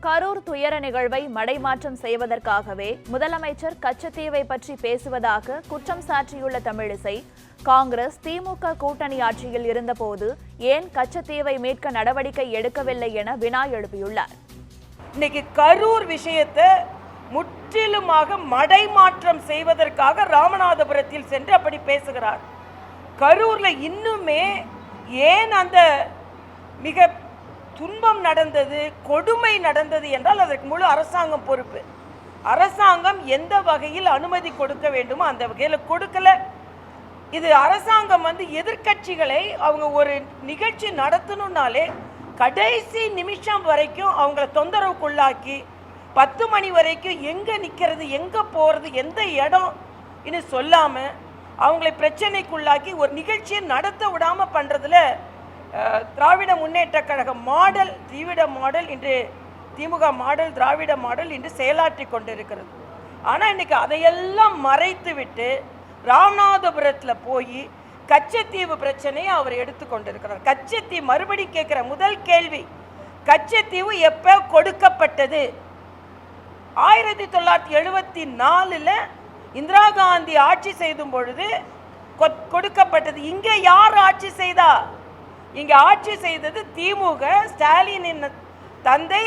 கரூர் துயர நிகழ்வை மடைமாற்றம் செய்வதற்காகவே முதலமைச்சர் கச்சத்தீவை பற்றி பேசுவதாக குற்றம் சாட்டியுள்ள தமிழிசை, காங்கிரஸ் திமுக கூட்டணி ஆட்சியில் இருந்தபோது ஏன் கச்சத்தீவை மீட்க நடவடிக்கை எடுக்கவில்லை என வினா எழுப்பியுள்ளார். இன்னைக்கு கரூர் விஷயத்தை முற்றிலுமாக மடைமாற்றம் செய்வதற்காக ராமநாதபுரத்தில் சென்று அப்படி பேசுகிறார். கரூர்ல இன்னுமே ஏன் அந்த மிக துன்பம் நடந்தது, கொடுமை நடந்தது என்றால் அதற்கு முழு அரசாங்கம் பொறுப்பு. அரசாங்கம் எந்த வகையில் அனுமதி கொடுக்க வேண்டுமோ அந்த வகையில் கொடுக்கல. இது அரசாங்கம் எதிர்க்கட்சிகளை அவங்க ஒரு நிகழ்ச்சி நடத்தணும்னாலே கடைசி நிமிஷம் வரைக்கும் அவங்கள தொந்தரவுக்குள்ளாக்கி 10 மணி வரைக்கும் எங்கே நிற்கிறது, எங்கே போகிறது, எந்த இடம் இன்னும் சொல்லாமல் அவங்களை பிரச்சனைக்குள்ளாக்கி ஒரு நிகழ்ச்சியை நடத்த விடாமல் பண்ணுறதுல திராவிட முன்னேற்ற கழக மாடல், திராவிட மாடல் இன்று திமுக மாடல், திராவிட மாடல் இன்று செயலாற்றி கொண்டிருக்கிறது. ஆனால் இன்றைக்கி அதையெல்லாம் மறைத்து விட்டு ராமநாதபுரத்தில் போய் கச்சத்தீவு பிரச்சனையை அவர் எடுத்து கொண்டிருக்கிறார். கச்சத்தீவு மறுபடி கேட்குற முதல் கேள்வி, கச்சத்தீவு எப்போ கொடுக்கப்பட்டது? 1974 இந்திரா காந்தி ஆட்சி செய்தும் பொழுது கொடுக்கப்பட்டது. இங்கே யார் ஆட்சி செய்தா? இங்கே ஆட்சி செய்தது திமுக, ஸ்டாலினின் தந்தை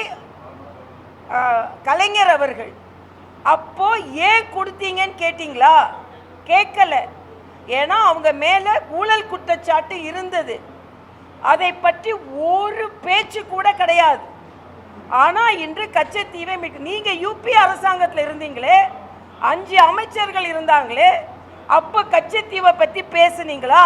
கலைஞர் அவர்கள். அப்போ ஏன் கொடுத்தீங்கன்னு கேட்டிங்களா? கேட்கல. ஏன்னா அவங்க மேலே ஊழல் குற்றச்சாட்டு இருந்தது. அதை பற்றி ஒரு பேச்சு கூட கிடையாது. ஆனால் இன்று கச்சத்தீவை நீங்கள் யூபி அரசாங்கத்தில் இருந்தீங்களே, 5 அமைச்சர்கள் இருந்தாங்களே, அப்போ கச்சத்தீவை பற்றி பேசுனீங்களா?